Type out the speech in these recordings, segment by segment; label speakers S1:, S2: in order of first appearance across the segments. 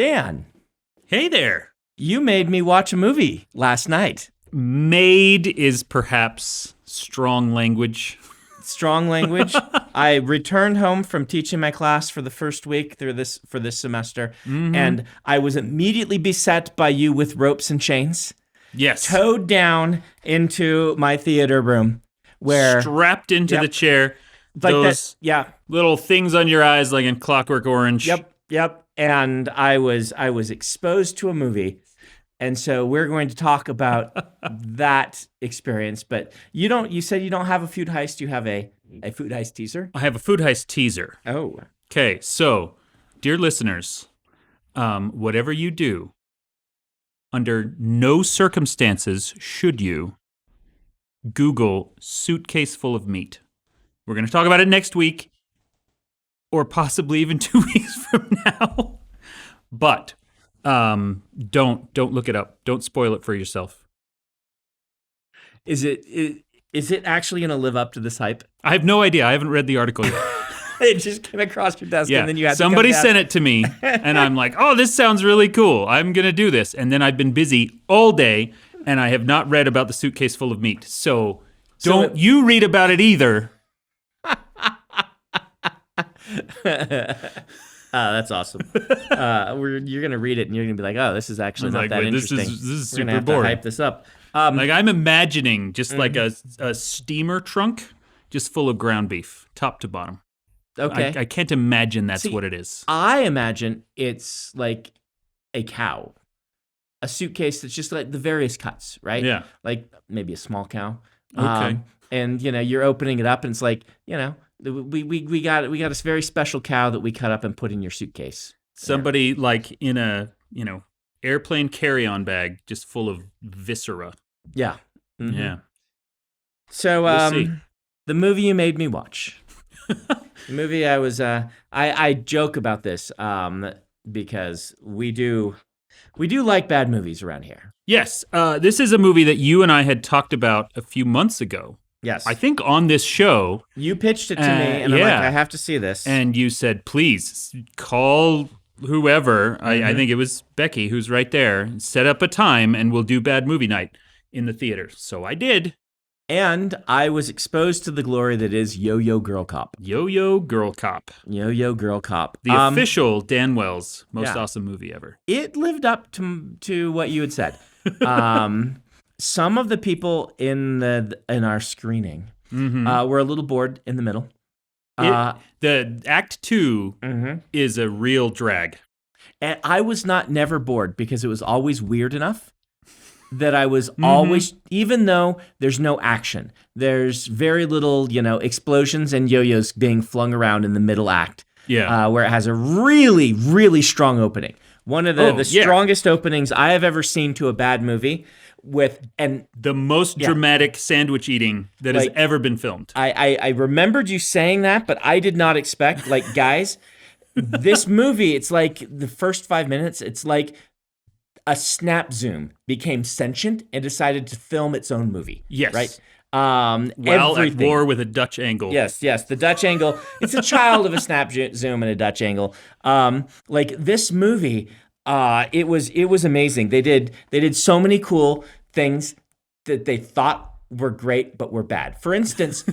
S1: Dan,
S2: Hey there.
S1: you made me watch a movie last night.
S2: Made is perhaps strong language.
S1: Strong language. I returned home from teaching my class for the first week for this semester, and I was immediately beset by you with ropes and chains,
S2: Yes.
S1: towed down into my theater room, where
S2: Strapped into the chair.
S1: like
S2: those
S1: that. Yeah.
S2: little things on your eyes like in Clockwork Orange.
S1: Yep. And I was exposed to a movie. And so we're going to talk about that experience. But you said you don't have a food heist, you have a food heist teaser?
S2: I have a food heist teaser.
S1: Oh.
S2: Okay, so, dear listeners, whatever you do, under no circumstances should you Google suitcase full of meat. We're going to talk about it next week, or possibly even 2 weeks from now. But don't look it up. Don't spoil it for yourself.
S1: Is it actually going to live up to this hype?
S2: I have no idea. I haven't read the article yet.
S1: It just came across your desk, and then you had
S2: somebody
S1: to come
S2: sent it to me, and I'm like, oh, this sounds really cool. I'm going to do this. And then I've been busy all day, and I have not read about the suitcase full of meat. So don't you read about it either.
S1: That's awesome. You're gonna read it and you're gonna be like, "Oh, this is actually not that interesting."
S2: This is
S1: We're gonna
S2: super
S1: have
S2: boring.
S1: to hype this up.
S2: Like I'm imagining just like a steamer trunk, just full of ground beef, top to bottom.
S1: Okay,
S2: I can't imagine that's what it is.
S1: I imagine it's like a cow, a suitcase that's just like the various cuts, right?
S2: Yeah.
S1: Like maybe a small cow.
S2: Okay.
S1: And you're opening it up, and it's like, we got a very special cow that we cut up and put in your suitcase.
S2: Somebody like in a airplane carry-on bag, just full of viscera.
S1: Yeah. Mm-hmm.
S2: Yeah.
S1: So
S2: We'll see.
S1: the movie you made me watch. The movie I joke about this because we do like bad movies around here.
S2: Yes, this is a movie that you and I had talked about a few months ago.
S1: Yes.
S2: I think on this show.
S1: You pitched it to me, and I'm like, I have to see this.
S2: And you said, please call whoever. I think it was Becky, who's right there. Set up a time, and we'll do Bad Movie Night in the theater. So I did.
S1: And I was exposed to the glory that is Yo-Yo Girl Cop.
S2: Yo-Yo Girl Cop.
S1: Yo-Yo Girl Cop.
S2: The official Dan Wells most awesome movie ever.
S1: It lived up to what you had said. Some of the people in our screening were a little bored in the middle.
S2: The Act 2 is a real drag.
S1: And I was never bored because it was always weird enough that I was always, even though there's no action, there's very little, explosions and yo-yos being flung around in the middle act.
S2: Yeah.
S1: Where it has a really, really strong opening. One of the strongest openings I have ever seen to a bad movie. And
S2: the most dramatic sandwich eating that has ever been filmed.
S1: I remembered you saying that, but I did not expect, guys, this movie, it's like the first 5 minutes, it's like a snap zoom became sentient and decided to film its own movie.
S2: Yes.
S1: Right?
S2: While at war with a Dutch angle.
S1: Yes, the Dutch angle. It's a child of a snap zoom and a Dutch angle. This movie, it was amazing. They did so many cool things that they thought were great but were bad. For instance,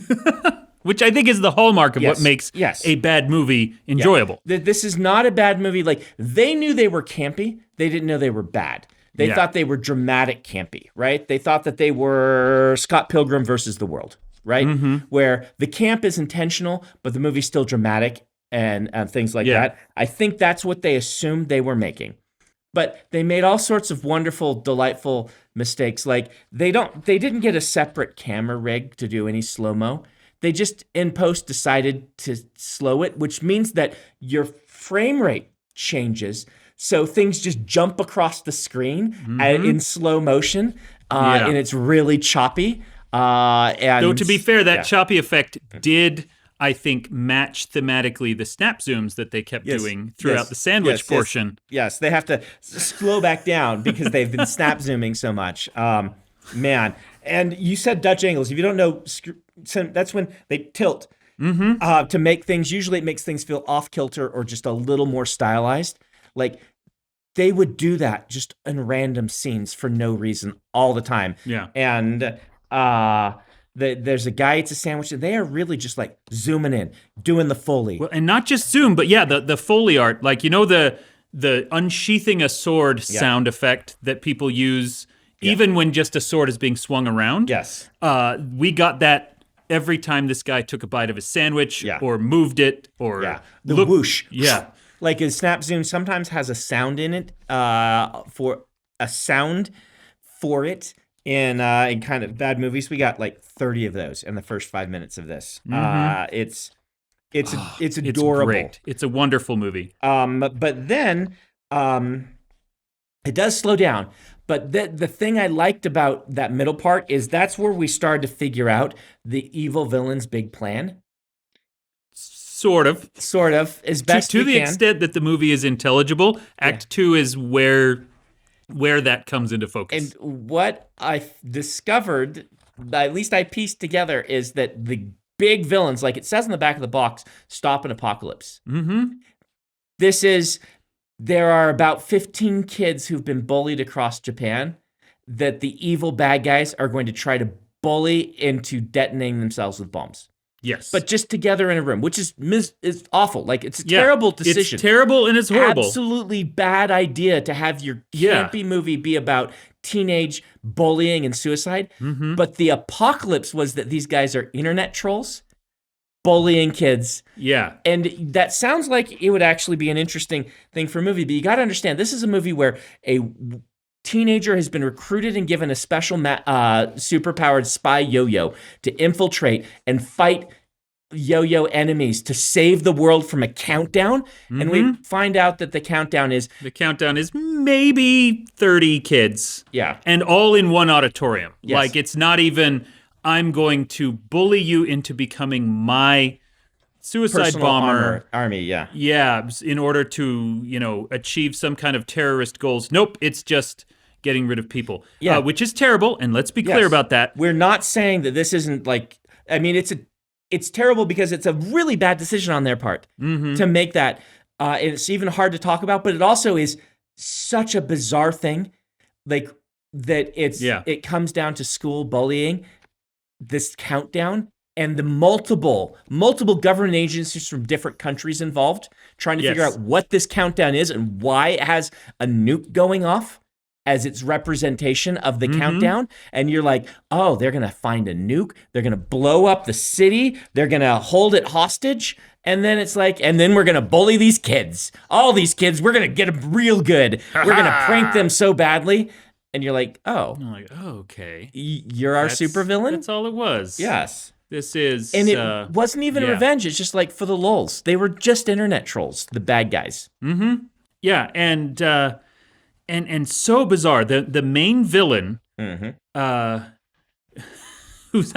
S2: which I think is the hallmark of what makes a bad movie enjoyable.
S1: Yeah. This is not a bad movie. Like, they knew they were campy. They didn't know they were bad. They thought they were dramatic campy, right? They thought that they were Scott Pilgrim versus the World, right? Where the camp is intentional, but the movie's still dramatic and things like that. I think that's what they assumed they were making. But they made all sorts of wonderful, delightful mistakes. Like, they didn't get a separate camera rig to do any slow-mo. They just, in post, decided to slow it, which means that your frame rate changes. So things just jump across the screen in slow motion, and it's really choppy.
S2: Though, to be fair, that choppy effect did, I think, match thematically the snap zooms that they kept doing throughout the sandwich portion.
S1: Yes, they have to slow back down because they've been snap zooming so much. Man. And you said Dutch angles. If you don't know, that's when they tilt to make things, usually it makes things feel off kilter or just a little more stylized. Like, they would do that just in random scenes for no reason all the time.
S2: Yeah.
S1: And there's a guy eats a sandwich, and they are really just like zooming in, doing the Foley.
S2: Well, and not just zoom, but yeah, the Foley art, like, you know, the unsheathing a sword sound effect that people use even when just a sword is being swung around.
S1: Yes.
S2: We got that every time this guy took a bite of his sandwich or moved it or
S1: the whoosh.
S2: Yeah.
S1: Like a snap zoom sometimes has a sound in it for it. In kind of bad movies, we got like 30 of those in the first 5 minutes of this. It's adorable.
S2: It's great. It's a wonderful movie.
S1: But then it does slow down. But the thing I liked about that middle part is that's where we started to figure out the evil villain's big plan.
S2: Sort of,
S1: as best
S2: to
S1: we
S2: the
S1: can.
S2: extent that the movie is intelligible. Act 2 is where that comes into focus.
S1: And what I discovered, at least I pieced together, is that the big villains, like it says in the back of the box, stop an apocalypse. There are about 15 kids who've been bullied across Japan that the evil bad guys are going to try to bully into detonating themselves with bombs.
S2: Yes.
S1: But just together in a room, which is awful. Like, it's a terrible decision.
S2: It's terrible and it's horrible.
S1: Absolutely bad idea to have your campy movie be about teenage bullying and suicide. But the apocalypse was that these guys are internet trolls bullying kids.
S2: Yeah.
S1: And that sounds like it would actually be an interesting thing for a movie. But you got to understand, this is a movie where a teenager has been recruited and given a special superpowered spy yo-yo to infiltrate and fight yo-yo enemies to save the world from a countdown. And we find out that the countdown is
S2: maybe 30 kids.
S1: Yeah.
S2: And all in one auditorium.
S1: Yes.
S2: Like, it's not even, I'm going to bully you into becoming my suicide
S1: personal
S2: bomber
S1: army. Yeah.
S2: Yeah, in order to, achieve some kind of terrorist goals. Nope, it's just getting rid of people.
S1: Yeah.
S2: Which is terrible, and let's be clear about that.
S1: We're not saying that this isn't like, I mean, it's terrible because it's a really bad decision on their part to make that. It's even hard to talk about, but it also is such a bizarre thing, like that it comes down to school bullying, this countdown, and the multiple government agencies from different countries involved trying to figure out what this countdown is and why it has a nuke going off as its representation of the countdown. And you're like, oh, they're going to find a nuke. They're going to blow up the city. They're going to hold it hostage. And then it's like, and then we're going to bully these kids. All these kids, we're going to get them real good. We're going to prank them so badly. And you're like, oh.
S2: I'm like, oh, okay.
S1: You're our supervillain?
S2: That's all it was.
S1: Yes.
S2: This is...
S1: And it wasn't even revenge. It's just like for the lulz. They were just internet trolls, the bad guys.
S2: Yeah, and so bizarre. The main villain, who's, I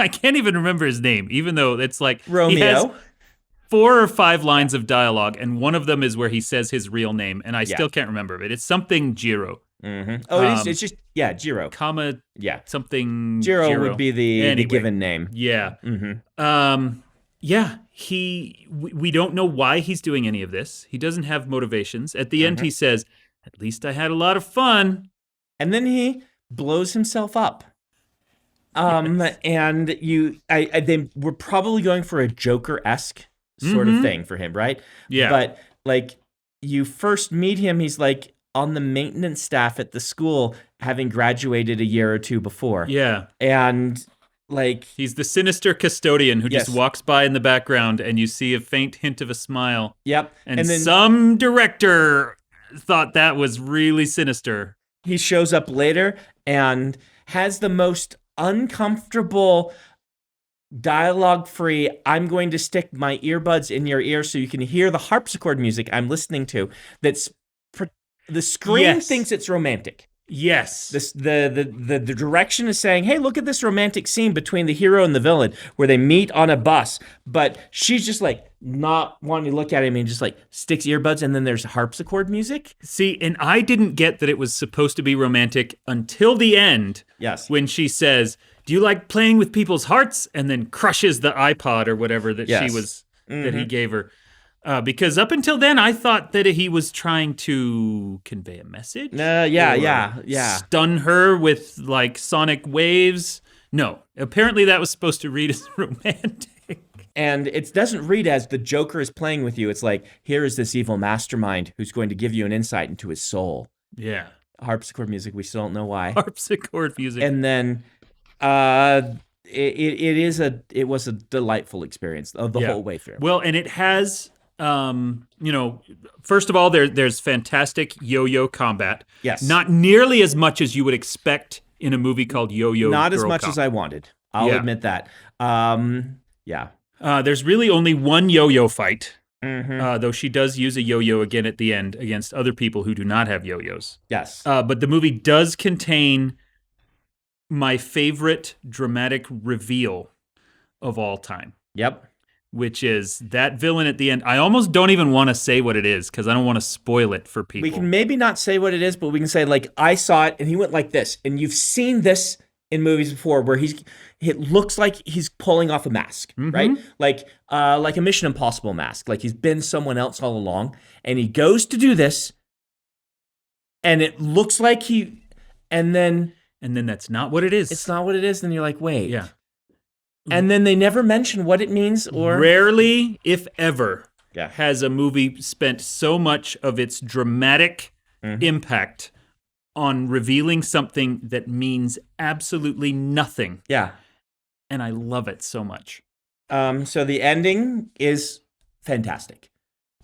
S2: can't even remember his name, even though it's like...
S1: Romeo.
S2: He has 4 or 5 lines of dialogue, and one of them is where he says his real name, and I still can't remember it. It's something Jiro.
S1: Oh, it's just, Jiro.
S2: Something
S1: Jiro would be the given name.
S2: Yeah. We don't know why he's doing any of this. He doesn't have motivations. At the end, he says, at least I had a lot of fun.
S1: And then he blows himself up. And they were probably going for a Joker-esque sort of thing for him, right?
S2: Yeah.
S1: But like you first meet him, he's like on the maintenance staff at the school, having graduated a year or two before.
S2: Yeah.
S1: And like
S2: he's the sinister custodian who just walks by in the background, and you see a faint hint of a smile.
S1: Yep.
S2: And then some director thought that was really sinister.
S1: He shows up later and has the most uncomfortable dialogue-free, I'm going to stick my earbuds in your ear so you can hear the harpsichord music I'm listening to. The screen thinks it's romantic.
S2: Yes.
S1: The direction is saying, hey, look at this romantic scene between the hero and the villain where they meet on a bus. But she's just like not wanting to look at him and just like sticks earbuds, and then there's harpsichord music.
S2: See, and I didn't get that it was supposed to be romantic until the end.
S1: Yes.
S2: When she says, do you like playing with people's hearts? And then crushes the iPod or whatever that she was, that he gave her. Because up until then, I thought that he was trying to convey a message.
S1: Yeah.
S2: Stun her with like sonic waves. No, apparently that was supposed to read as romantic.
S1: And it doesn't read as the Joker is playing with you. It's like, here is this evil mastermind who's going to give you an insight into his soul.
S2: Yeah.
S1: Harpsichord music, we still don't know why.
S2: Harpsichord music.
S1: And then it was a delightful experience of the whole way through.
S2: Well, and it has, first of all, there's fantastic yo-yo combat.
S1: Yes.
S2: Not nearly as much as you would expect in a movie called Yo-Yo
S1: Not
S2: Girl
S1: as much
S2: Cop.
S1: as I wanted. I'll admit that. Yeah.
S2: There's really only one yo-yo fight, though she does use a yo-yo again at the end against other people who do not have yo-yos.
S1: Yes.
S2: But the movie does contain my favorite dramatic reveal of all time.
S1: Yep.
S2: Which is that villain at the end. I almost don't even want to say what it is because I don't want to spoil it for people.
S1: We can maybe not say what it is, but we can say, like, I saw it and he went like this. And you've seen this in movies before where it looks like he's pulling off a mask, right? Like a Mission Impossible mask. Like he's been someone else all along. And he goes to do this and it looks like and then
S2: that's not what it is.
S1: It's not what it is. And you're like, wait.
S2: Yeah.
S1: And then they never mention what it means or...
S2: Rarely, if ever, has a movie spent so much of its dramatic impact on revealing something that means absolutely nothing.
S1: Yeah.
S2: And I love it so much.
S1: So the ending is fantastic.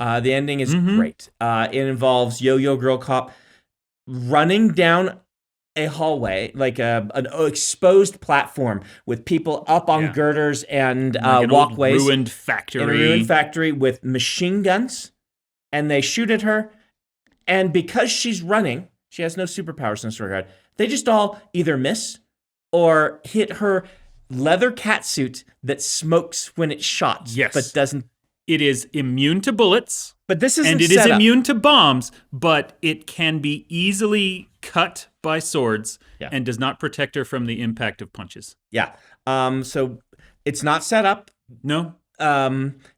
S1: The ending is great. It involves Yo-Yo Girl Cop running down a hallway, like an exposed platform with people up on girders and
S2: like
S1: walkways.
S2: Ruined factory.
S1: In a ruined factory with machine guns. And they shoot at her. And because she's running, she has no superpowers in this regard. They just all either miss or hit her leather catsuit that smokes when it's shot.
S2: Yes.
S1: But doesn't.
S2: It is immune to bullets.
S1: But this isn't
S2: And it
S1: set
S2: is
S1: up.
S2: immune to bombs, but it can be easily cut by swords and does not protect her from the impact of punches.
S1: Yeah. So it's not set up.
S2: No.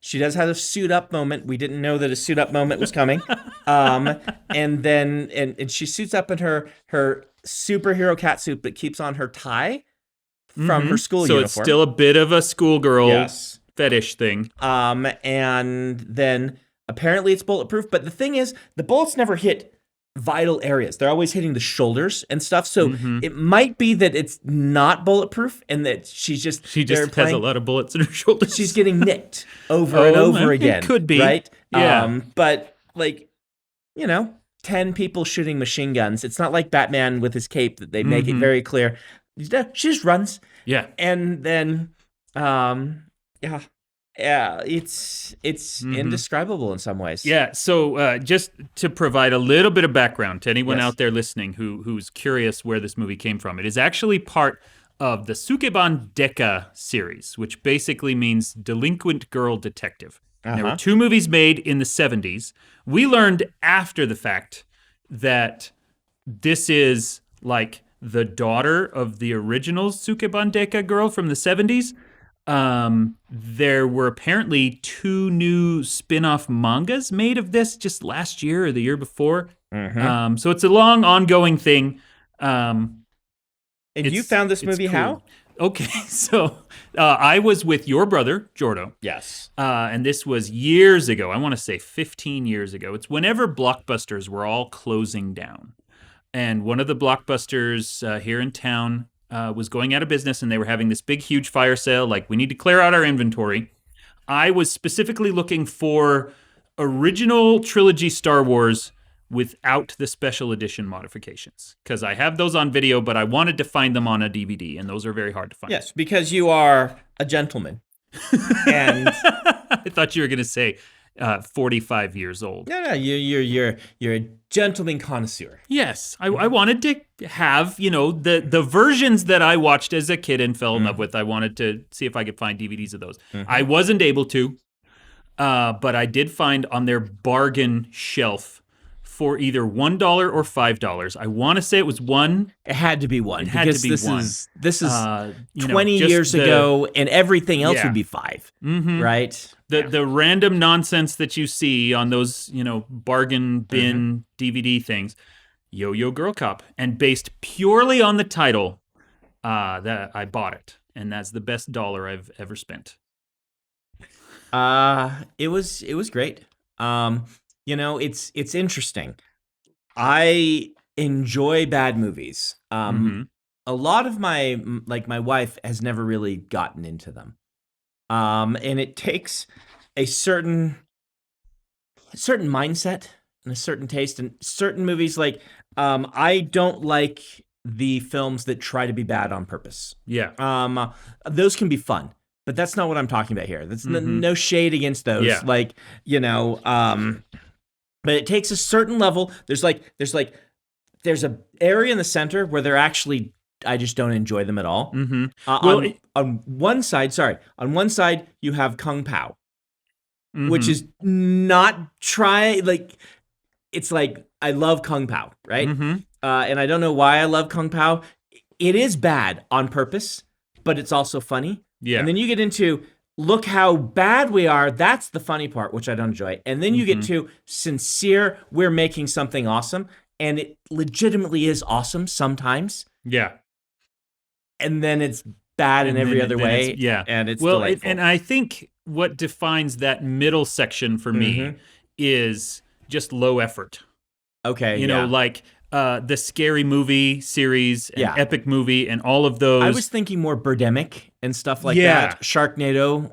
S1: She does have a suit up moment. We didn't know that a suit up moment was coming. And then she suits up in her superhero catsuit, but keeps on her tie from her school uniform.
S2: So it's still a bit of a schoolgirl fetish thing.
S1: And then apparently it's bulletproof. But the thing is, the bullets never hit vital areas. They're always hitting the shoulders and stuff. So it might be that it's not bulletproof and that she just
S2: has a lot of bullets in her shoulders.
S1: She's getting nicked over and over again.
S2: It could be.
S1: Right?
S2: Yeah.
S1: But 10 people shooting machine guns. It's not like Batman with his cape that they make it very clear. She just runs.
S2: Yeah.
S1: And then it's indescribable in some ways.
S2: Yeah, so just to provide a little bit of background to anyone out there listening who's curious where this movie came from, it is actually part of the Sukeban Deka series, which basically means delinquent girl detective. There were 2 movies made in the 70s. We learned after the fact that this is like the daughter of the original Sukeban Deka girl from the 70s. There were apparently 2 new spin-off mangas made of this just last year or the year before. So it's a long ongoing thing.
S1: And you found this movie
S2: cool.
S1: how?
S2: Okay, so I was with your brother, Jordo.
S1: Yes.
S2: And this was years ago. I want to say 15 years ago. It's whenever Blockbusters were all closing down. And one of the Blockbusters here in town was going out of business, and they were having this big, huge fire sale. Like, we need to clear out our inventory. I was specifically looking for original trilogy Star Wars without the special edition modifications, because I have those on video, but I wanted to find them on a DVD, and those are very hard to find.
S1: Yes, because you are a gentleman. And
S2: I thought you were going to say 45 years old.
S1: No, you're a gentleman connoisseur.
S2: Yes, I wanted to have, the versions that I watched as a kid and fell in love with. I wanted to see if I could find DVDs of those. I wasn't able to, but I did find on their bargain shelf for either $1 or $5. I want to say it was one.
S1: It had to be one.
S2: It had to be one.
S1: This is 20 years ago, and everything else would be $5, right?
S2: The random nonsense that you see on those, bargain bin DVD things, Yo-Yo Girl Cop, and based purely on the title, that I bought it, and that's the best dollar I've ever spent.
S1: It was great. It's interesting. I enjoy bad movies. A lot of my wife has never really gotten into them. And it takes a certain mindset and a certain taste, and certain movies I don't like the films that try to be bad on purpose.
S2: Yeah.
S1: Those can be fun, but that's not what I'm talking about here. That's no shade against those.
S2: Yeah.
S1: But it takes a certain level. There's a area in the center where they're actually, I just don't enjoy them at all. On one side you have Kung Pao, which is not it's like, I love Kung Pao, right? And I don't know why I love Kung Pao. It is bad on purpose, but it's also funny.
S2: Yeah.
S1: And then you get into, look how bad we are. That's the funny part, which I don't enjoy. And then you get to sincere, we're making something awesome. And it legitimately is awesome sometimes.
S2: Yeah.
S1: And then it's bad in every other way.
S2: Yeah.
S1: And it's delightful.
S2: And I think what defines that middle section for me is just low effort.
S1: Okay.
S2: The Scary Movie series and Epic Movie and all of those.
S1: I was thinking more Birdemic and stuff like that. Sharknado.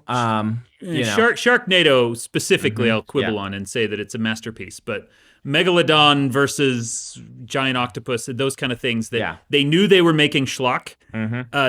S2: Sharknado specifically, I'll quibble on and say that it's a masterpiece. But Megalodon versus Giant Octopus, those kind of things that they knew they were making schlock.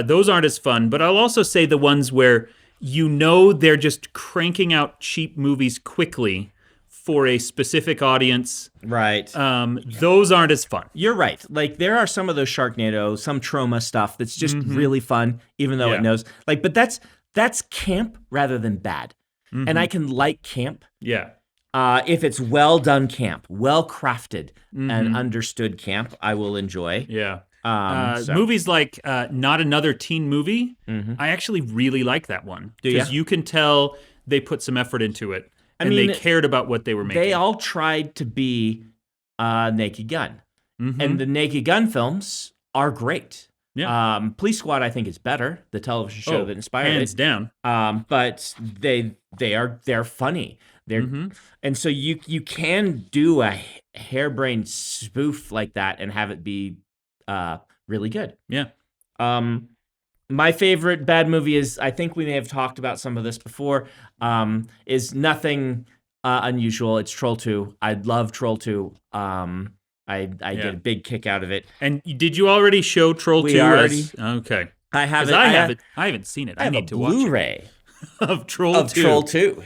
S2: Those aren't as fun. But I'll also say the ones where they're just cranking out cheap movies quickly for a specific audience.
S1: Right.
S2: Those aren't as fun.
S1: You're right. There are some of those Sharknado, some trauma stuff that's just really fun, even though it knows. But that's camp rather than bad. And I can like camp.
S2: Yeah.
S1: If it's well done camp, well crafted and understood camp, I will enjoy.
S2: Yeah. Movies like Not Another Teen Movie, I actually really like that one. Because you can tell they put some effort into it. They cared about what they were making.
S1: They all tried to be Naked Gun. And the Naked Gun films are great.
S2: Yeah.
S1: Police Squad, I think, is better, the television show that inspired
S2: hands down.
S1: But they're funny. And so you can do a harebrained spoof like that and have it be really good.
S2: Yeah.
S1: My favorite bad movie is, I think we may have talked about some of this before, is nothing unusual. It's Troll 2. I love Troll 2. I get a big kick out of it.
S2: And did you already show Troll 2?
S1: We already.
S2: Okay.
S1: I have
S2: it. I haven't seen it. I need to watch it.
S1: Blu-ray
S2: of Troll 2.
S1: Troll 2.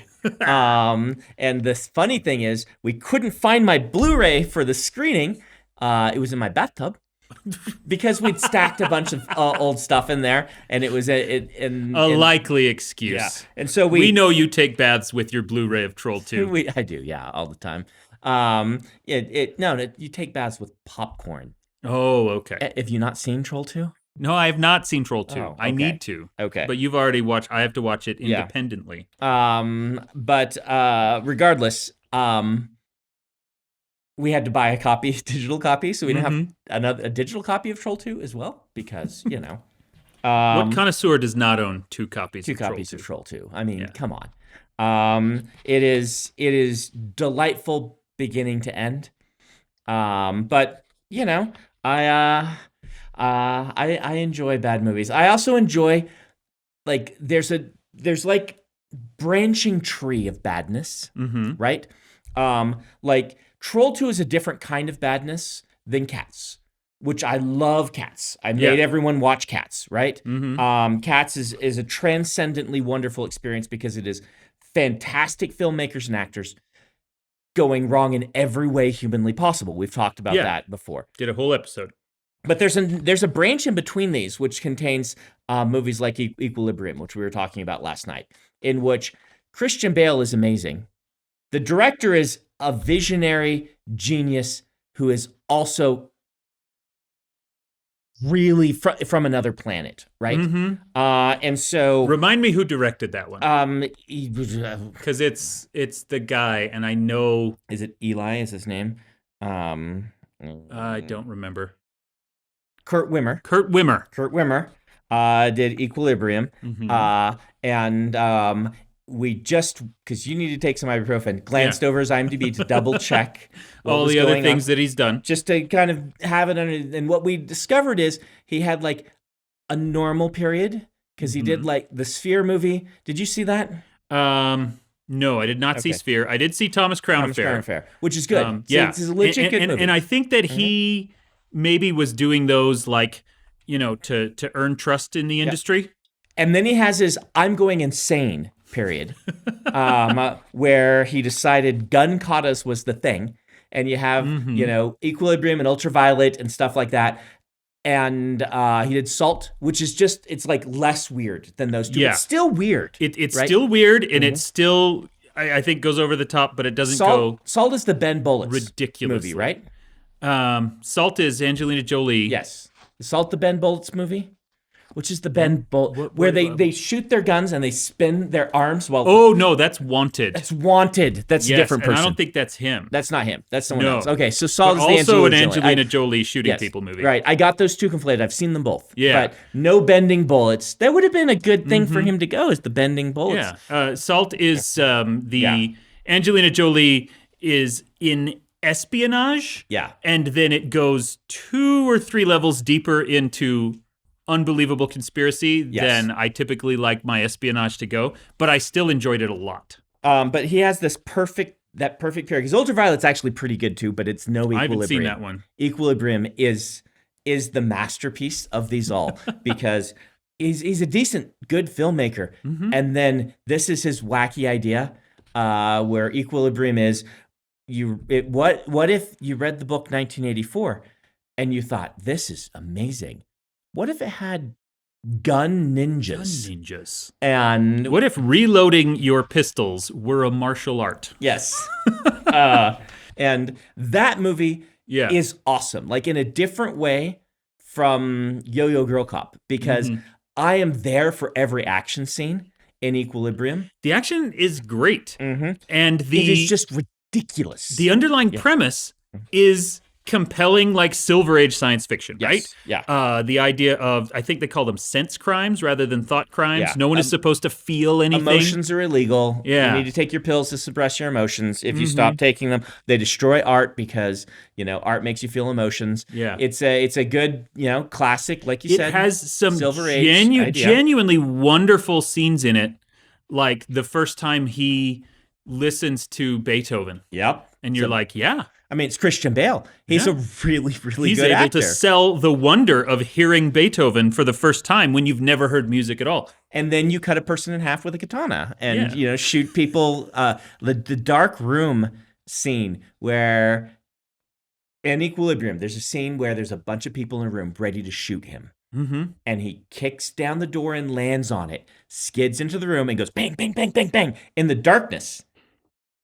S1: And the funny thing is, we couldn't find my Blu-ray for the screening. It was in my bathtub. Because we'd stacked a bunch of old stuff in there, and it was a
S2: likely excuse.
S1: Yeah. And so
S2: we know you take baths with your Blu-ray of Troll 2.
S1: I do, all the time. You take baths with popcorn.
S2: Oh, okay.
S1: Have you not seen Troll 2?
S2: No, I have not seen Troll 2.
S1: Okay.
S2: I need to.
S1: Okay.
S2: But you've already watched. I have to watch it independently.
S1: But regardless, we had to buy a digital copy, so we didn't have a digital copy of Troll 2 as well, because,
S2: what connoisseur does not own two copies
S1: of Troll 2? I mean, come on. It is delightful beginning to end. But, I enjoy bad movies. I also enjoy, there's branching tree of badness, right? Troll 2 is a different kind of badness than Cats, which I love Cats. I made everyone watch Cats, right? Cats is a transcendently wonderful experience because it is fantastic filmmakers and actors going wrong in every way humanly possible. We've talked about that before.
S2: Did a whole episode.
S1: But there's a branch in between these, which contains movies like Equilibrium, which we were talking about last night, in which Christian Bale is amazing. The director is a visionary genius who is also really from another planet, right? And so
S2: remind me who directed that one.
S1: Because
S2: it's the guy, and I know.
S1: Is it Eli? Is his name?
S2: I don't remember.
S1: Kurt Wimmer.
S2: Kurt Wimmer
S1: Did Equilibrium. And we just, because you need to take some ibuprofen, glanced over his IMDb to double check
S2: all the other things that he's done.
S1: Just to kind of have it under. And what we discovered is he had like a normal period, because he did like the Sphere movie. Did you see that?
S2: No, I did not see Sphere. I did see Thomas Crown Affair,
S1: which is good.
S2: Yeah,
S1: it's a legit good movie.
S2: And I think that he maybe was doing those like, to earn trust in the industry.
S1: And then he has his "I'm going insane" period, where he decided gun katas was the thing, and you have Equilibrium and Ultraviolet and stuff like that. And he did Salt, which is just, it's like less weird than those two.
S2: Yeah.
S1: It's still weird.
S2: It's
S1: right?
S2: still weird, and it still, I think, goes over the top, but it doesn't go
S1: Salt is the Ben Bullets
S2: ridiculously.
S1: movie, right?
S2: Salt is Angelina Jolie.
S1: Yes. Is Salt the Ben Bullets movie? Which is the Ben Bullet, where they shoot their guns and they spin their arms while...
S2: Oh, no, that's Wanted.
S1: That's Wanted. That's a different person.
S2: And I don't think that's him.
S1: That's not him. That's someone else. Okay, so Salt is the
S2: also an Angelina Jolie shooting people movie.
S1: Right, I got those two conflated. I've seen them both.
S2: Yeah.
S1: But no bending bullets. That would have been a good thing for him to go, is the bending bullets.
S2: Yeah. Salt is Angelina Jolie is in espionage.
S1: Yeah.
S2: And then it goes 2 or 3 levels deeper into unbelievable conspiracy than I typically like my espionage to go, but I still enjoyed it a lot.
S1: But he has this perfect period, because Ultraviolet's actually pretty good too, but it's no Equilibrium.
S2: I haven't seen that one.
S1: Equilibrium is the masterpiece of these all, because he's a decent, good filmmaker, and then this is his wacky idea, where Equilibrium is what if you read the book 1984 and you thought, this is amazing? What if it had gun ninjas? And
S2: what if reloading your pistols were a martial art?
S1: Yes. And that movie is awesome, like in a different way from Yo-Yo Girl Cop, because I am there for every action scene in Equilibrium.
S2: The action is great. And
S1: it is just ridiculous.
S2: The underlying premise is compelling, like Silver Age science fiction, right?
S1: Yeah.
S2: The idea of, I think they call them sense crimes rather than thought crimes.
S1: Yeah.
S2: No one is supposed to feel anything.
S1: Emotions are illegal.
S2: Yeah.
S1: You need to take your pills to suppress your emotions. If you stop taking them, they destroy art, because, art makes you feel emotions.
S2: Yeah.
S1: It's a good, classic, like you said.
S2: It has some
S1: Silver Age
S2: genuinely wonderful scenes in it, like the first time he listens to Beethoven.
S1: Yep.
S2: And you're like, yeah.
S1: I mean, it's Christian Bale. He's a really, really
S2: He's
S1: good actor.
S2: He's able to sell the wonder of hearing Beethoven for the first time when you've never heard music at all.
S1: And then you cut a person in half with a katana and, shoot people. The dark room scene where, in Equilibrium, there's a scene where there's a bunch of people in a room ready to shoot him. And he kicks down the door and lands on it, skids into the room and goes bang, bang, bang, bang, bang in the darkness.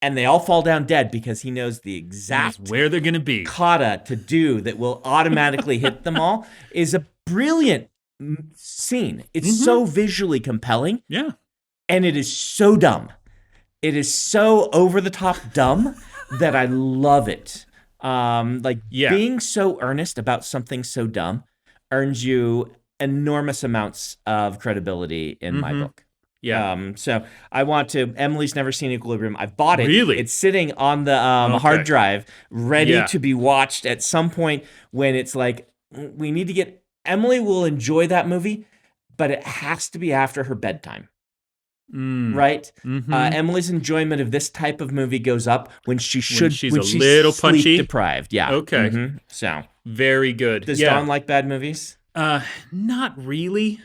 S1: And they all fall down dead, because he knows the exact
S2: where they're going to be
S1: kata to do that will automatically hit them all. Is a brilliant scene. It's so visually compelling.
S2: Yeah.
S1: And it is so dumb. It is so over the top dumb that I love it. Being so earnest about something so dumb earns you enormous amounts of credibility in my book.
S2: Yeah.
S1: So I want to. Emily's never seen Equilibrium. I've bought it.
S2: Really?
S1: It's sitting on the hard drive, ready to be watched at some point when it's like, we need to get. Emily will enjoy that movie, but it has to be after her bedtime. Right? Emily's enjoyment of this type of movie goes up when she's a
S2: little punchy,
S1: sleep deprived. Yeah.
S2: Okay.
S1: So
S2: very good.
S1: Does Dawn like bad movies?
S2: Not really.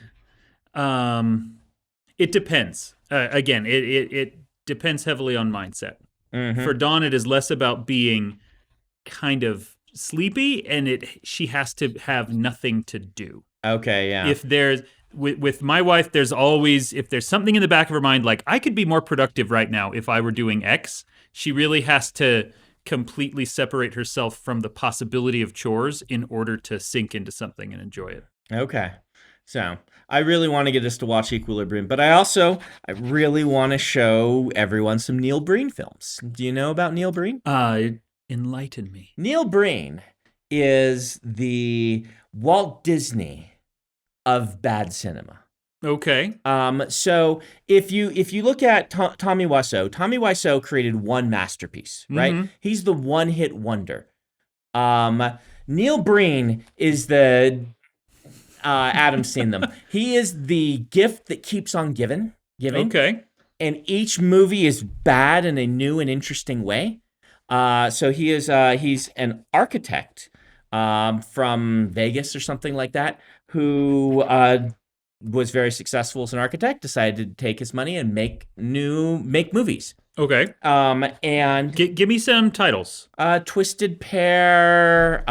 S2: It depends. Again, it depends heavily on mindset. For Dawn, it is less about being kind of sleepy, and she has to have nothing to do.
S1: Okay, yeah.
S2: If there's with my wife, there's always, if there's something in the back of her mind, like I could be more productive right now if I were doing X. She really has to completely separate herself from the possibility of chores in order to sink into something and enjoy it.
S1: Okay. So I really want to get us to watch Equilibrium, but I really want to show everyone some Neil Breen films. Do you know about Neil Breen?
S2: Enlighten me.
S1: Neil Breen is the Walt Disney of bad cinema.
S2: Okay.
S1: So if you look at Tommy Wiseau created one masterpiece, right? Mm-hmm. He's the one-hit wonder. Neil Breen is the Adam's seen them. He is the gift that keeps on giving.
S2: Okay.
S1: And each movie is bad in a new and interesting way. So he's an architect from Vegas or something like that who was very successful as an architect, decided to take his money and make movies.
S2: Okay.
S1: And
S2: give me some titles.
S1: Twisted Pair,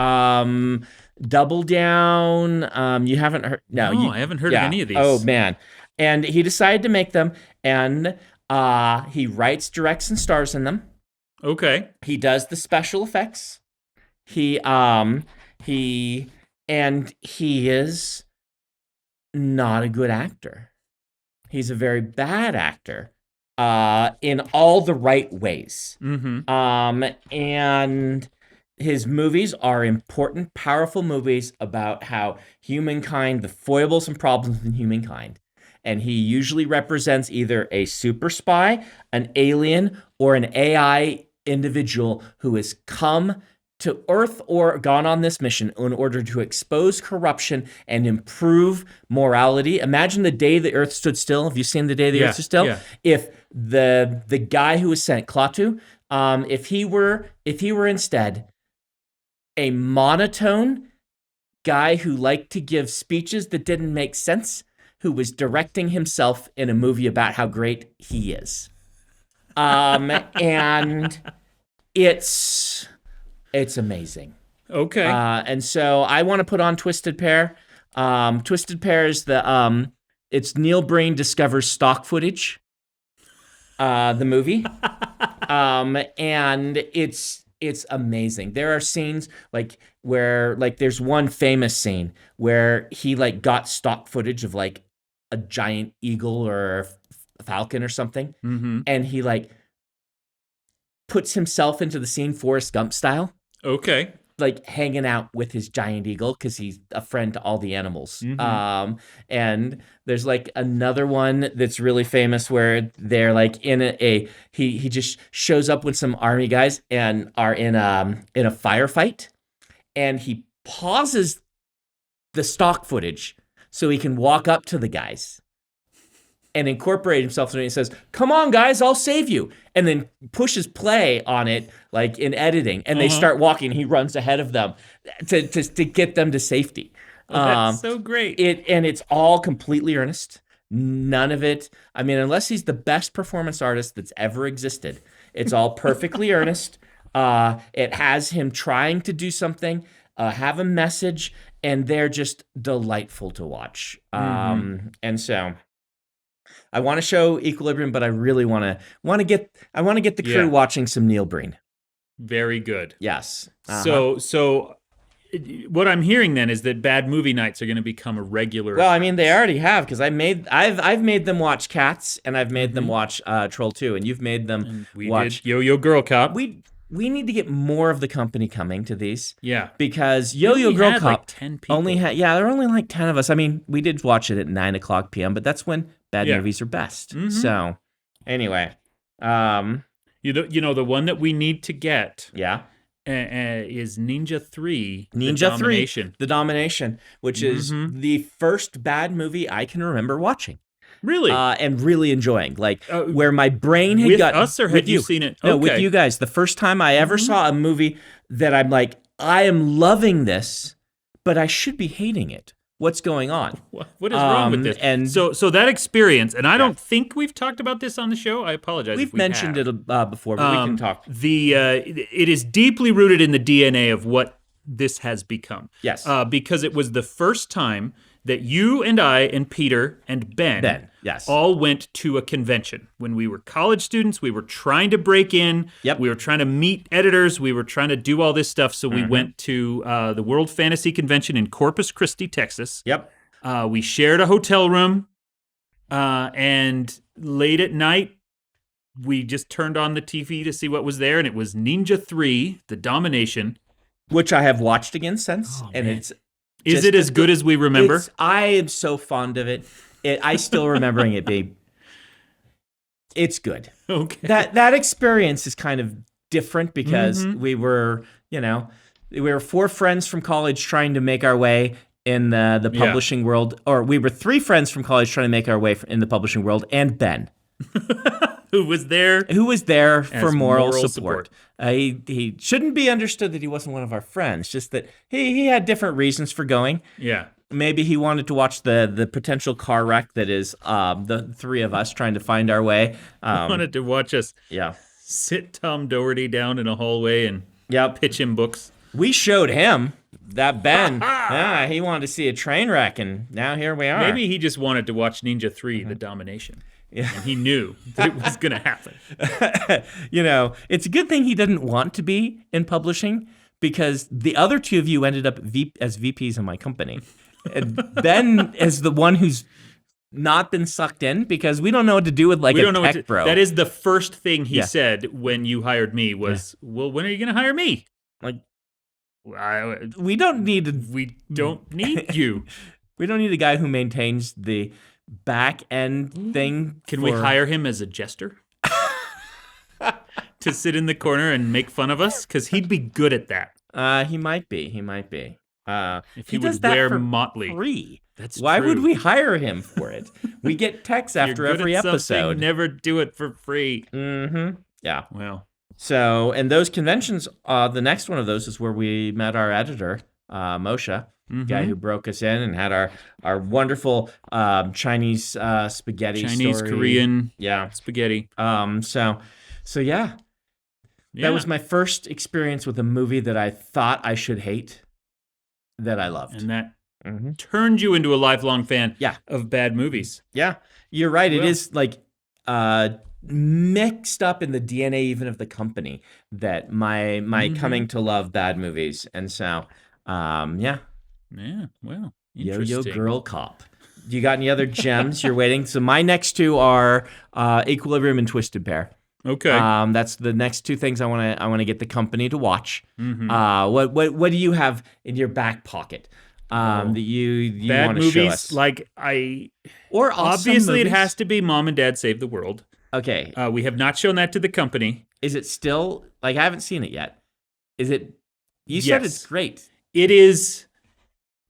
S1: Double Down. You haven't heard? No,
S2: I haven't heard of any of these.
S1: Oh man! And he decided to make them, and he writes, directs, and stars in them.
S2: Okay.
S1: He does the special effects. He is not a good actor. He's a very bad actor in all the right ways.
S2: Mm-hmm.
S1: And his movies are important, powerful movies about how humankind, the foibles and problems in humankind. And he usually represents either a super spy, an alien, or an AI individual who has come to Earth or gone on this mission in order to expose corruption and improve morality. Imagine the day the Earth stood still. Have you seen the day the Earth stood still? Yeah. If the guy who was sent, Klaatu, if he were instead a monotone guy who liked to give speeches that didn't make sense, who was directing himself in a movie about how great he is. And it's amazing.
S2: Okay.
S1: And so I want to put on Twisted Pair. Twisted Pair is it's Neil Breen discovers stock footage, the movie. And it's amazing. There are scenes where there's one famous scene where he got stock footage of a giant eagle or a falcon or something.
S2: Mm-hmm.
S1: And he puts himself into the scene Forrest Gump style.
S2: Okay.
S1: Hanging out with his giant eagle because he's a friend to all the animals.
S2: Mm-hmm.
S1: And there's another one that's really famous where they're he just shows up with some army guys and are in a firefight, and he pauses the stock footage so he can walk up to the guys and incorporate himself in it. He says, "Come on, guys, I'll save you." And then pushes play on it, in editing, and they start walking. He runs ahead of them to get them to safety.
S2: That's so great.
S1: It's all completely earnest. None of it. I mean, unless he's the best performance artist that's ever existed, it's all perfectly earnest. It has him trying to do something, have a message, and they're just delightful to watch. And so I want to show Equilibrium, but I really want to get the crew watching some Neil Breen.
S2: Very good.
S1: Yes.
S2: So what I'm hearing then is that bad movie nights are going to become a regular.
S1: Well, I mean, they already have, because I've made them watch Cats, and I've made them watch Troll 2, and you've made them watch
S2: Yo-Yo Girl Cop.
S1: We need to get more of the company coming to these.
S2: Yeah.
S1: Because Yo-Yo Girl Cop
S2: 10 people.
S1: there are only 10 of us. I mean, we did watch it at 9:00 p.m., but that's when bad movies are best.
S2: Mm-hmm.
S1: So, anyway,
S2: the one that we need to get.
S1: Yeah.
S2: Is Ninja 3.
S1: The Domination, which is the first bad movie I can remember watching.
S2: Really?
S1: And really enjoying, where my brain had
S2: with us, or had you seen it?
S1: No, with you guys. The first time I ever saw a movie that I'm I am loving this, but I should be hating it. What's going on?
S2: What is wrong with this?
S1: And
S2: so that experience, and I don't think we've talked about this on the show. I apologize.
S1: We've mentioned it before, but we can talk.
S2: It is deeply rooted in the DNA of what this has become.
S1: Yes.
S2: Because it was the first time that you and I and Peter and Ben,
S1: yes,
S2: all went to a convention. When we were college students, we were trying to break in.
S1: Yep.
S2: We were trying to meet editors. We were trying to do all this stuff. So we went to the World Fantasy Convention in Corpus Christi, Texas.
S1: Yep.
S2: We shared a hotel room. And late at night, we just turned on the TV to see what was there. And it was Ninja 3, The Domination.
S1: Which I have watched again since. And it's...
S2: Is it as good as we remember?
S1: I am so fond of it. I still remembering it being... It's good.
S2: Okay.
S1: That experience is kind of different because we were, we were 4 friends from college trying to make our way in the publishing world. Or we were 3 friends from college trying to make our way in the publishing world. And Ben.
S2: Who was there
S1: for moral support. He shouldn't be understood that he wasn't one of our friends, just that he had different reasons for going.
S2: Yeah.
S1: Maybe he wanted to watch the potential car wreck that is the 3 of us trying to find our way.
S2: He wanted to watch us sit Tom Doherty down in a hallway and pitch him books.
S1: We showed him that Ben. He wanted to see a train wreck, and now here we are.
S2: Maybe he just wanted to watch Ninja 3, The Domination. Yeah. And he knew that it was going to happen.
S1: It's a good thing he didn't want to be in publishing because the other 2 of you ended up as VPs in my company. And Ben is the one who's not been sucked in because we don't know what to do with a tech bro.
S2: That is the first thing he said when you hired me was, well, when are you going to hire me?
S1: We don't need
S2: We don't need you.
S1: We don't need a guy who maintains the back end thing.
S2: Can we hire him as a jester? To sit in the corner and make fun of us? Because he'd be good at that.
S1: He might be.
S2: If he would wear motley.
S1: Free.
S2: That's
S1: Why
S2: true.
S1: would we hire him for it? We get texts after
S2: You're good
S1: every
S2: at
S1: episode.
S2: something, never do it for free.
S1: Mm-hmm. Yeah.
S2: Well.
S1: So, and those conventions, the next one of those is where we met our editor, Moshe, guy who broke us in and had our wonderful Chinese spaghetti
S2: Chinese,
S1: story.
S2: Korean
S1: So
S2: spaghetti.
S1: yeah. That was my first experience with a movie that I thought I should hate, that I loved.
S2: And that turned you into a lifelong fan of bad movies.
S1: Yeah, you're right. It is mixed up in the DNA even of the company that my coming to love bad movies. And so, Yeah,
S2: well,
S1: Yo-Yo Girl Cop. You got any other gems you're waiting? So my next 2 are Equilibrium and Twisted Pair.
S2: Okay.
S1: That's the next 2 things I want to get the company to watch. What do you have in your back pocket that you want to show us?
S2: Or obviously it has to be Mom and Dad Save the World.
S1: Okay.
S2: We have not shown that to the company.
S1: Is it still I haven't seen it yet. Is it? You said it's great.
S2: It is.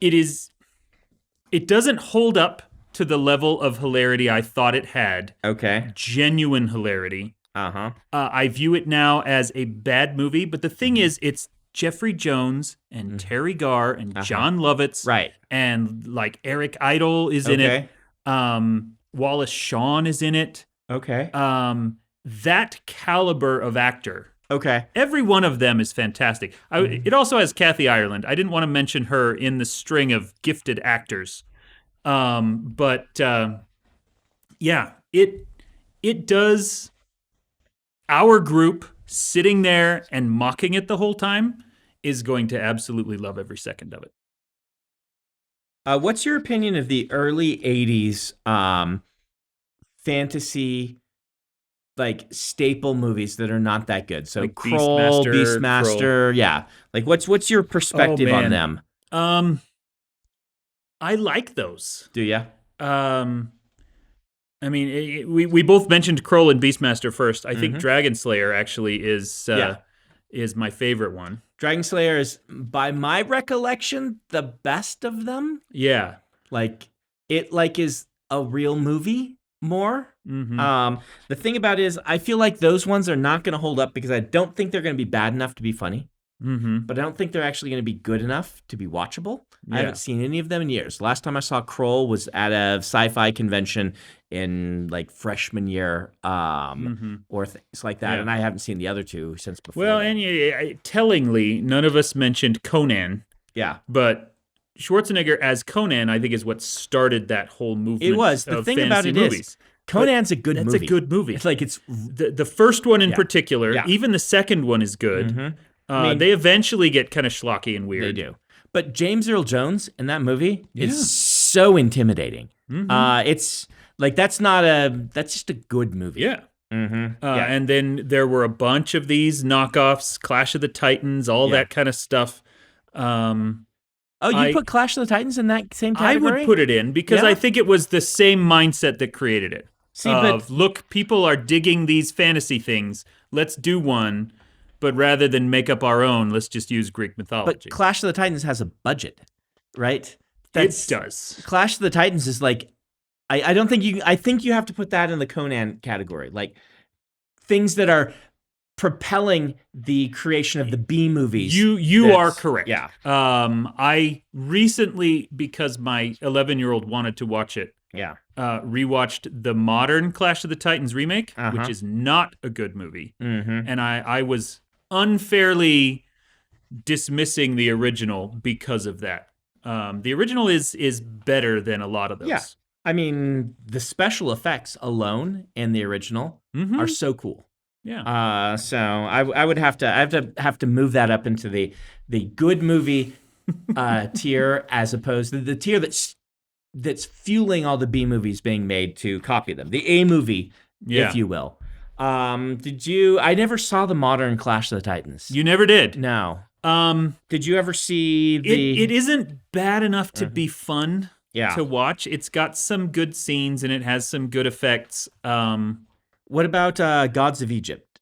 S2: It doesn't hold up to the level of hilarity I thought it had.
S1: Okay.
S2: Genuine hilarity.
S1: Uh-huh.
S2: I view it now as a bad movie, but the thing is, it's Jeffrey Jones and Terry Garr and John Lovitz.
S1: Right.
S2: And Eric Idle is in it. Wallace Shawn is in it.
S1: Okay.
S2: That caliber of actor.
S1: Okay.
S2: Every one of them is fantastic. It also has Kathy Ireland. I didn't want to mention her in the string of gifted actors. It does. Our group sitting there and mocking it the whole time is going to absolutely love every second of it.
S1: What's your opinion of the early 80s fantasy staple movies that are not that good? So Kroll, Beastmaster, yeah. What's your perspective on them?
S2: I like those.
S1: Do you?
S2: I mean, we both mentioned Kroll and Beastmaster first. I think Dragon Slayer actually is my favorite one.
S1: Dragon Slayer is, by my recollection, the best of them.
S2: Yeah.
S1: It is a real movie more.
S2: Mm-hmm.
S1: The thing about it is, I feel like those ones are not going to hold up because I don't think they're going to be bad enough to be funny.
S2: Mm-hmm.
S1: But I don't think they're actually going to be good enough to be watchable.
S2: Yeah.
S1: I haven't seen any of them in years. Last time I saw Kroll was at a sci-fi convention in freshman year, or things like that.
S2: Yeah.
S1: And I haven't seen the other 2 since before.
S2: Well, and tellingly, none of us mentioned Conan.
S1: Yeah.
S2: But Schwarzenegger as Conan, I think, is what started that whole movement.
S1: It was. The
S2: of
S1: thing
S2: fantasy
S1: about it
S2: movies.
S1: is, Conan's a good movie.
S2: That's a good movie.
S1: It's like it's
S2: the first one in particular.
S1: Yeah.
S2: Even the second one is good. They eventually get kind of schlocky and weird.
S1: They do. But James Earl Jones in that movie is so intimidating. It's like that's just a good movie.
S2: Yeah. And then there were a bunch of these knockoffs, Clash of the Titans, all that kind of stuff.
S1: You put Clash of the Titans in that same category?
S2: I would put it in because I think it was the same mindset that created it. Look, people are digging these fantasy things. Let's do one. But rather than make up our own, let's just use Greek mythology.
S1: But Clash of the Titans has a budget, right?
S2: It does.
S1: Clash of the Titans is like, I don't think I think you have to put that in the Conan category. Like things that are propelling the creation of the B movies.
S2: You are correct.
S1: Yeah.
S2: I recently, because my 11-year-old wanted to watch it, rewatched the modern Clash of the Titans remake, which is not a good movie. And I was unfairly dismissing the original because of that. The original is better than a lot of those.
S1: Yeah. I mean, the special effects alone in the original are so cool.
S2: Yeah.
S1: So I would have to move that up into the good movie tier as opposed to the tier that's fueling all the B movies being made to copy them. The A movie, if you will. I never saw the modern Clash of the Titans.
S2: You never did?
S1: No. Did you ever see
S2: It isn't bad enough to be fun to watch. It's got some good scenes and it has some good effects.
S1: What about Gods of Egypt?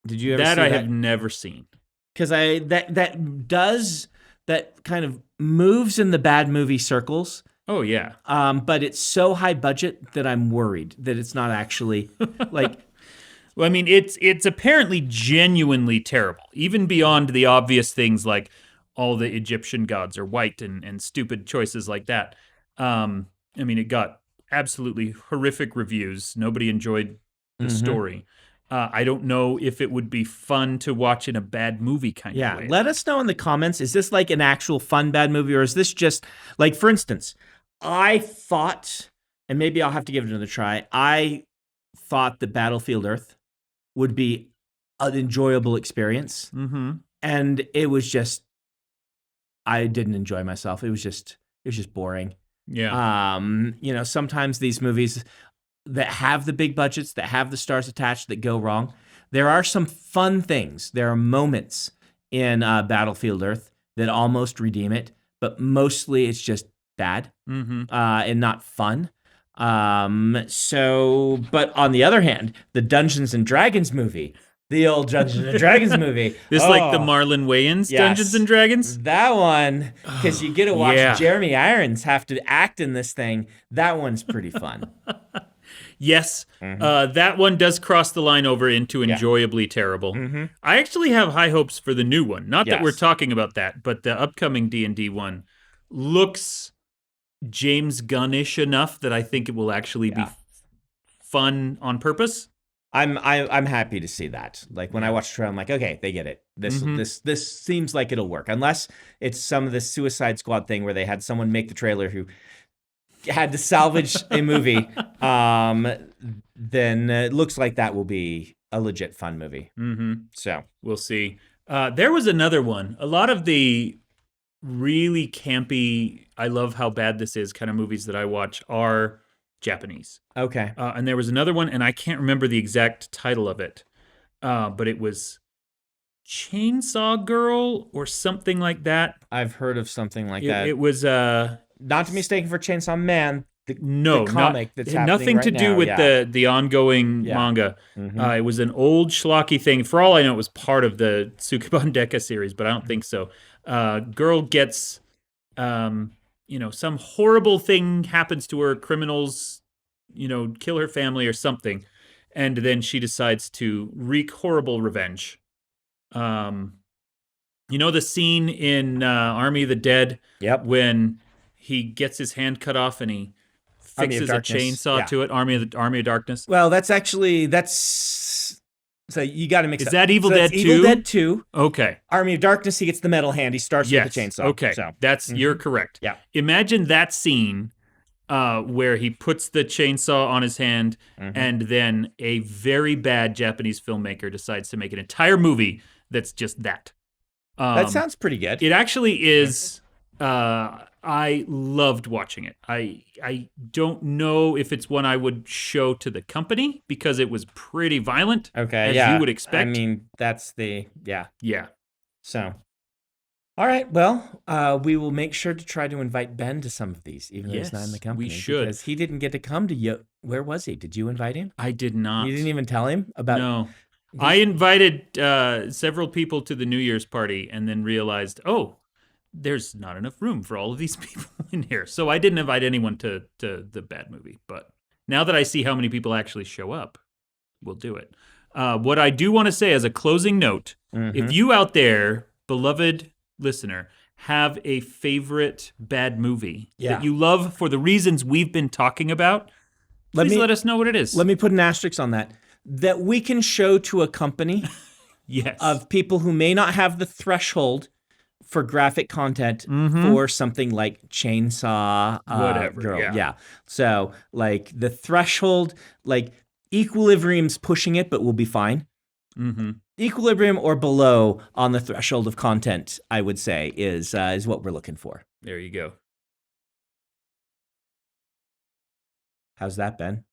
S1: Did you ever see that?
S2: I have never seen.
S1: Because that kind of moves in the bad movie circles.
S2: Oh yeah.
S1: But it's so high budget that I'm worried that it's not actually like.
S2: Well, I mean, it's apparently genuinely terrible, even beyond the obvious things like all the Egyptian gods are white and stupid choices like that. I mean, it got absolutely horrific reviews. Nobody enjoyed the story. I don't know if it would be fun to watch in a bad movie kind of way.
S1: Yeah, let us know in the comments. Is this like an actual fun bad movie, or is this just like, for instance, I thought, and maybe I'll have to give it another try, I thought that Battlefield Earth would be an enjoyable experience. And it was just, I didn't enjoy myself. It was just boring.
S2: Yeah.
S1: Sometimes these movies that have the big budgets, that have the stars attached, that go wrong, there are some fun things. There are moments in Battlefield Earth that almost redeem it, but mostly it's just bad and not fun. But on the other hand, the Dungeons and Dragons movie, the old Dungeons and Dragons movie.
S2: Like the Marlon Wayans Dungeons and Dragons?
S1: That one, because you get to watch Jeremy Irons have to act in this thing. That one's pretty fun.
S2: Yes, that one does cross the line over into enjoyably terrible. I actually have high hopes for the new one. Not that we're talking about that, but the upcoming D&D one looks James Gunn-ish enough that I think it will actually be fun on purpose.
S1: I'm happy to see that. Like when I watch the trailer, I'm like, okay, they get it. This seems like it'll work. Unless it's some of the Suicide Squad thing where they had someone make the trailer who had to salvage a movie, then it looks like that will be a legit fun movie. So
S2: we'll see. There was another one. A lot of the really campy, I love how bad this is kind of movies that I watch are Japanese.
S1: Okay.
S2: And there was another one, and I can't remember the exact title of it, but it was Chainsaw Girl or something like that.
S1: I've heard of something like that.
S2: It was
S1: not to be mistaken for Chainsaw Man. The comic that's happening
S2: nothing
S1: right
S2: to do
S1: now.
S2: with the ongoing manga. It was an old schlocky thing. For all I know, it was part of the Tsukuban Deka series, but I don't think so. Girl gets, some horrible thing happens to her. Criminals, kill her family or something, and then she decides to wreak horrible revenge. The scene in Army of the Dead when he gets his hand cut off and he fixes a chainsaw to it. Army of Darkness.
S1: Well, that's So you got to mix
S2: Is
S1: up.
S2: that Evil
S1: So
S2: Dead
S1: that's
S2: 2?
S1: Evil Dead 2.
S2: Okay.
S1: Army of Darkness, he gets the metal hand. He starts
S2: Yes.
S1: with the chainsaw.
S2: Okay.
S1: So.
S2: You're correct.
S1: Yeah.
S2: Imagine that scene where he puts the chainsaw on his hand and then a very bad Japanese filmmaker decides to make an entire movie that's just that.
S1: That sounds pretty good.
S2: It actually is. I loved watching it. I don't know if it's one I would show to the company because it was pretty violent.
S1: Okay,
S2: as you would expect.
S1: I mean, that's yeah. So, all right. Well, we will make sure to try to invite Ben to some of these, even though he's not in the company.
S2: We should.
S1: Because he didn't get to come to you. Where was he? Did you invite him?
S2: I did not.
S1: You didn't even tell him about.
S2: No. I invited several people to the New Year's party and then realized, there's not enough room for all of these people in here. So I didn't invite anyone to the bad movie. But now that I see how many people actually show up, we'll do it. What I do want to say as a closing note, if you out there, beloved listener, have a favorite bad movie that you love for the reasons we've been talking about, please let us know what it is.
S1: Let me put an asterisk on that we can show to a company of people who may not have the threshold for graphic content for something like Chainsaw
S2: Whatever,
S1: Girl.
S2: yeah.
S1: So like the threshold, like Equilibrium's pushing it, but we'll be fine. Equilibrium or below on the threshold of content, I would say, is what we're looking for.
S2: There you go.
S1: How's that, Ben?